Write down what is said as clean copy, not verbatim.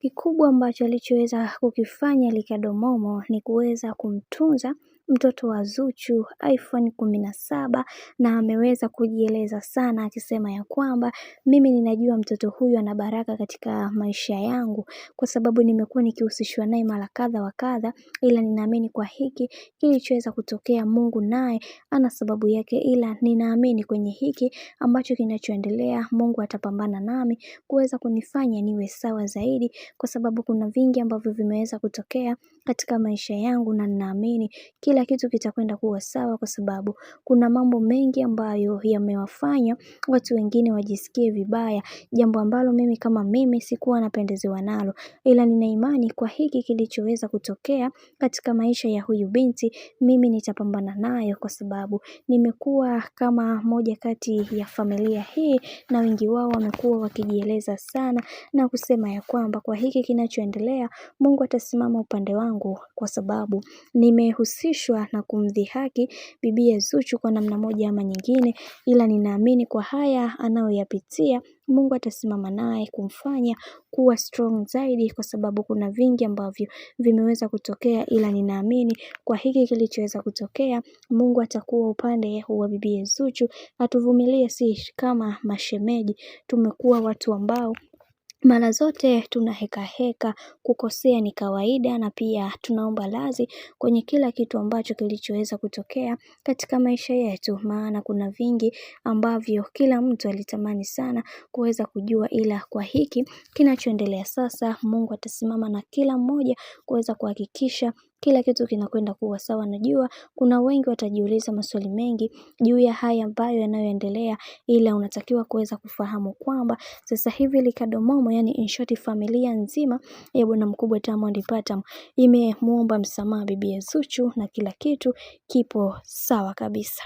Kikubwa ambacho alichoweza kukifanya Ricardo Momo ni kuweza kumtunza mtoto wa Zuchu iPhone 17 na ameweza kujieleza sana akisema ya kwamba mimi ninajua mtoto huyu ana baraka katika maisha yangu kwa sababu nimekuwa nikihusishwa naye mara kadha wa kadha, ila ninaamini kwa hiki kilichoweza kutokea Mungu naye ana sababu yake, ila ninaamini kwenye hiki ambacho kinachoendelea Mungu atapambana nami kuweza kunifanya niwe sawa zaidi, kwa sababu kuna vingi ambavyo vimeweza kutokea katika maisha yangu na ninaamini kila kitu kitakwenda kuwa sawa, kwa sababu kuna mambo mengi ambayo yamewafanya watu wengine wajisikie vibaya, jambo ambalo mimi kama mimi sikuwa napendezewa nalo, ila nina imani kwa hiki kilichoweza kutokea katika maisha ya huyu binti mimi nitapambana nayo, kwa sababu nimekuwa kama moja kati ya familia hii na wengi wao wamekuwa wakijieleza sana na kusema ya kwamba kwa hiki kinachoendelea Mungu atasimama upande wangu, kwa sababu nimehusishwa na kumdhihaki bibiye Zuchu kwa namna moja ama nyingine, ila ninaamini kwa haya anayoyapitia Mungu atasimama naye kumfanya kuwa strong zaidi, kwa sababu kuna vingi ambavyo vimeweza kutokea, ila ninaamini kwa hiki kilichoweza kutokea Mungu atakuwa upande wa bibiye Zuchu. Atuvumilie si kama mashemeji, tumekuwa watu ambao mara zote tunahekaheka, kukosea ni kawaida, na pia tunaomba radhi kwenye kila kitu ambacho kilichoweza kutokea katika maisha yetu, maana kuna vingi ambavyo kila mtu alitamani sana kuweza kujua, ila kwa hiki kinachoendelea sasa Mungu atasimama na kila mmoja kuweza kuhakikisha kila kitu kinakwenda kuwa sawa. Najua kuna wengi watajiuliza maswali mengi juu ya haya ambayo yanayoendelea, ila unatakiwa kuweza kufahamu kwamba sasa hivi Ricardo Momo, yani in short familia nzima ya bwana mkubwa Diamond Platnumz imemuomba msamaha bibiye Zuchu na kila kitu kipo sawa kabisa.